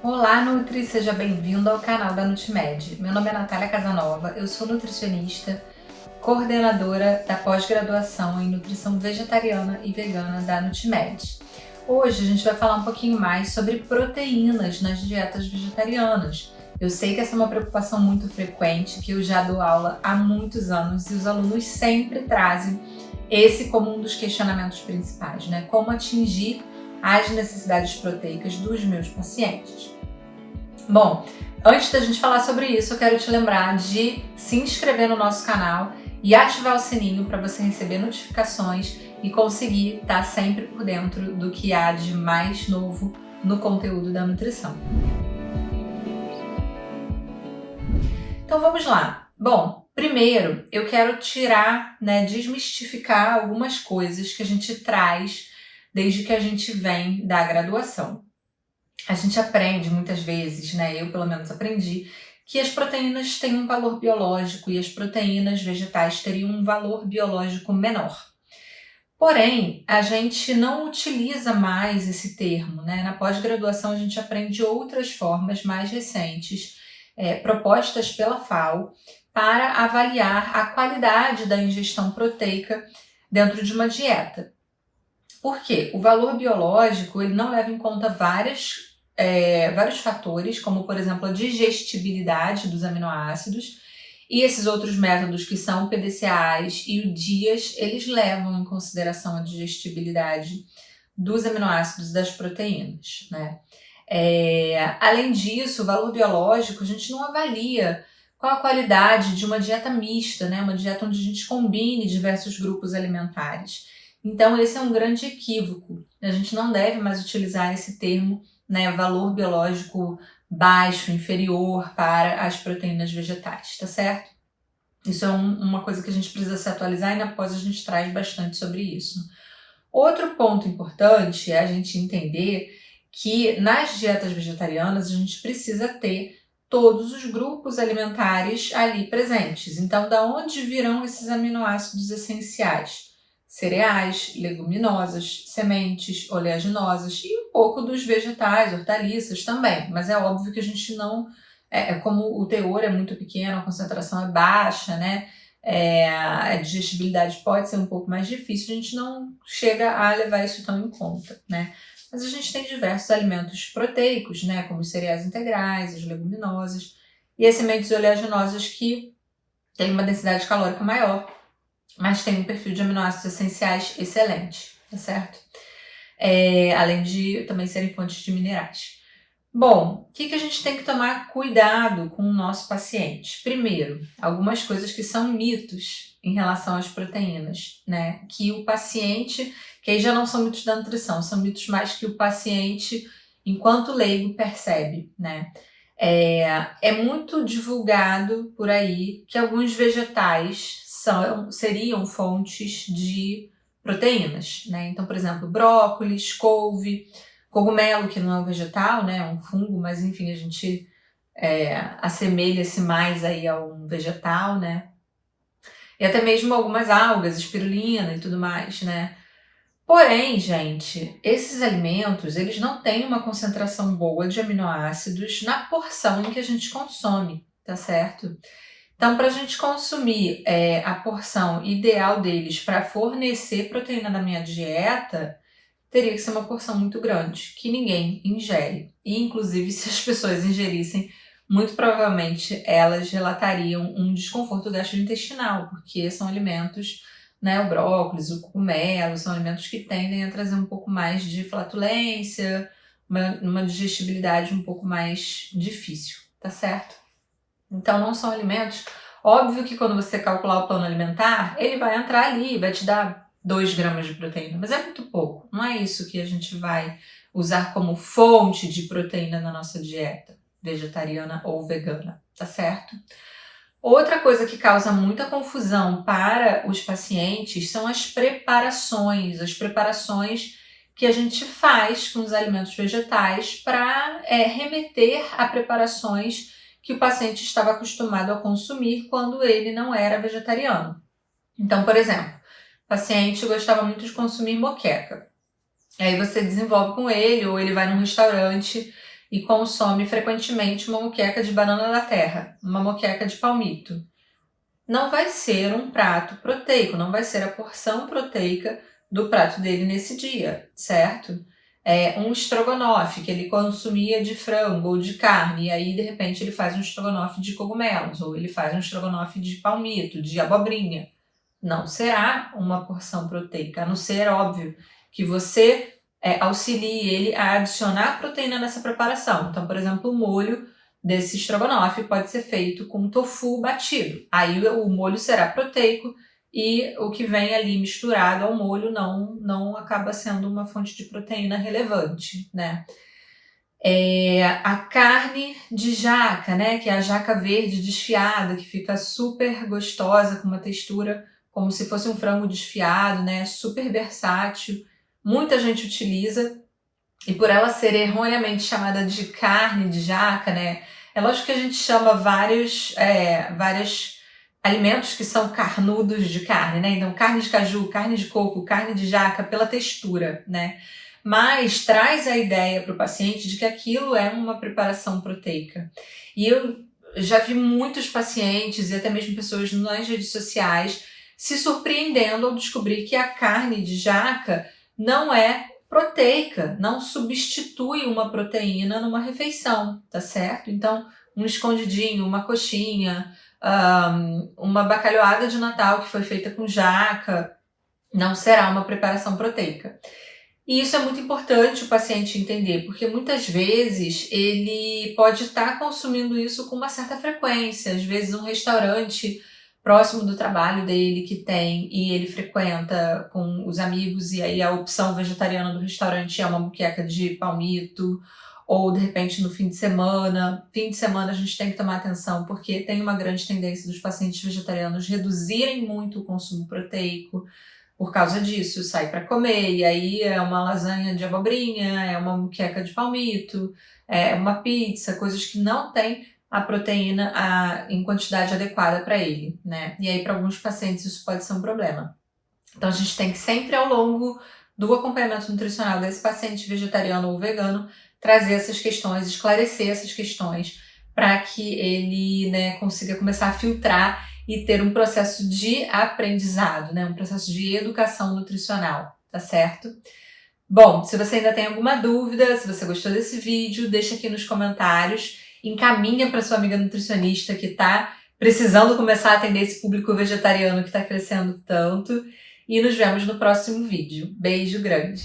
Olá, Nutri! Seja bem-vindo ao canal da NutriMed. Meu nome é Natália Casanova, eu sou nutricionista, coordenadora da pós-graduação em nutrição vegetariana e vegana da NutriMed. Hoje a gente vai falar um pouquinho mais sobre proteínas nas dietas vegetarianas. Eu sei que essa é uma preocupação muito frequente, que eu já dou aula há muitos anos e os alunos sempre trazem esse como um dos questionamentos principais, né? Como atingir as necessidades proteicas dos meus pacientes. Bom, antes da gente falar sobre isso, eu quero te lembrar de se inscrever no nosso canal e ativar o sininho para você receber notificações e conseguir estar sempre por dentro do que há de mais novo no conteúdo da nutrição. Então vamos lá. Bom, primeiro eu quero desmistificar algumas coisas que a gente traz desde que a gente vem da graduação. A gente aprende muitas vezes, eu pelo menos aprendi, que as proteínas têm um valor biológico e as proteínas vegetais teriam um valor biológico menor. Porém, a gente não utiliza mais esse termo, Na pós-graduação a gente aprende outras formas mais recentes, propostas pela FAO, para avaliar a qualidade da ingestão proteica dentro de uma dieta. Por quê? O valor biológico ele não leva em conta vários fatores, como por exemplo a digestibilidade dos aminoácidos, e esses outros métodos que são PDCAs e o DIAS, eles levam em consideração a digestibilidade dos aminoácidos das proteínas, Além disso, o valor biológico a gente não avalia qual a qualidade de uma dieta mista, uma dieta onde a gente combine diversos grupos alimentares. Então, esse é um grande equívoco. A gente não deve mais utilizar esse termo, valor biológico baixo, inferior para as proteínas vegetais, tá certo? Isso é uma coisa que a gente precisa se atualizar e na pós a gente traz bastante sobre isso. Outro ponto importante é a gente entender que nas dietas vegetarianas a gente precisa ter todos os grupos alimentares ali presentes. Então, da onde virão esses aminoácidos essenciais? Cereais, leguminosas, sementes, oleaginosas e um pouco dos vegetais, hortaliças também. Mas é óbvio que a gente não... como o teor é muito pequeno, a concentração é baixa, a digestibilidade pode ser um pouco mais difícil, a gente não chega a levar isso tão em conta, Mas a gente tem diversos alimentos proteicos, como os cereais integrais, as leguminosas e as sementes oleaginosas que têm uma densidade calórica maior, mas tem um perfil de aminoácidos essenciais excelente, tá certo? Além de também serem fontes de minerais. Bom, o que a gente tem que tomar cuidado com o nosso paciente? Primeiro, algumas coisas que são mitos em relação às proteínas, Que o paciente, que aí já não são mitos da nutrição, são mitos mais que o paciente, enquanto leigo, percebe, É muito divulgado por aí que alguns vegetais seriam fontes de proteínas, Então, por exemplo, brócolis, couve, cogumelo, que não é um vegetal, é um fungo, mas enfim, a gente assemelha-se mais aí a um vegetal, E até mesmo algumas algas, espirulina e tudo mais, Porém, gente, esses alimentos, eles não têm uma concentração boa de aminoácidos na porção em que a gente consome, tá certo? Então, para a gente consumir a porção ideal deles para fornecer proteína na minha dieta, teria que ser uma porção muito grande, que ninguém ingere. E, inclusive, se as pessoas ingerissem, muito provavelmente elas relatariam um desconforto gastrointestinal, porque são alimentos, o brócolis, o cogumelo, são alimentos que tendem a trazer um pouco mais de flatulência, uma digestibilidade um pouco mais difícil, tá certo? Então, não são alimentos... Óbvio que quando você calcular o plano alimentar, ele vai entrar ali, vai te dar 2 gramas de proteína, mas é muito pouco. Não é isso que a gente vai usar como fonte de proteína na nossa dieta, vegetariana ou vegana, tá certo? Outra coisa que causa muita confusão para os pacientes são as preparações que a gente faz com os alimentos vegetais para remeter a preparações que o paciente estava acostumado a consumir quando ele não era vegetariano. Então, por exemplo, o paciente gostava muito de consumir moqueca. Aí você desenvolve com ele, ou ele vai num restaurante e consome frequentemente uma moqueca de banana da terra, uma moqueca de palmito, não vai ser um prato proteico, não vai ser a porção proteica do prato dele nesse dia, certo? É um estrogonofe que ele consumia de frango ou de carne, e aí de repente ele faz um estrogonofe de cogumelos, ou ele faz um estrogonofe de palmito, de abobrinha. Não será uma porção proteica, a não ser, óbvio, que você auxilie ele a adicionar proteína nessa preparação. Então, por exemplo, o molho desse estrogonofe pode ser feito com tofu batido. Aí o molho será proteico e o que vem ali misturado ao molho não acaba sendo uma fonte de proteína relevante, né? A carne de jaca, né? Que é a jaca verde desfiada, que fica super gostosa, com uma textura como se fosse um frango desfiado, né? Super versátil. Muita gente utiliza. E por ela ser erroneamente chamada de carne de jaca, né? É lógico que a gente chama vários alimentos que são carnudos de carne, né? Então, carne de caju, carne de coco, carne de jaca, pela textura, né? Mas traz a ideia para o paciente de que aquilo é uma preparação proteica. E eu já vi muitos pacientes e até mesmo pessoas nas redes sociais se surpreendendo ao descobrir que a carne de jaca não é proteica, não substitui uma proteína numa refeição, tá certo? Então, um escondidinho, uma coxinha, uma bacalhoada de Natal que foi feita com jaca, não será uma preparação proteica. E isso é muito importante o paciente entender, porque muitas vezes ele pode estar consumindo isso com uma certa frequência. Às vezes um restaurante próximo do trabalho dele que tem e ele frequenta com os amigos e aí a opção vegetariana do restaurante é uma moqueca de palmito, ou de repente no fim de semana. Fim de semana a gente tem que tomar atenção porque tem uma grande tendência dos pacientes vegetarianos reduzirem muito o consumo proteico. Por causa disso, sai para comer, e aí é uma lasanha de abobrinha, é uma moqueca de palmito, é uma pizza, coisas que não têm a proteína em quantidade adequada para ele, né? E aí para alguns pacientes isso pode ser um problema. Então a gente tem que sempre ao longo do acompanhamento nutricional desse paciente vegetariano ou vegano trazer essas questões, esclarecer essas questões para que ele, né, consiga começar a filtrar e ter um processo de aprendizado, né? Um processo de educação nutricional, tá certo? Bom, se você ainda tem alguma dúvida, se você gostou desse vídeo, deixa aqui nos comentários, encaminha para sua amiga nutricionista que está precisando começar a atender esse público vegetariano que está crescendo tanto, e nos vemos no próximo vídeo. Beijo grande!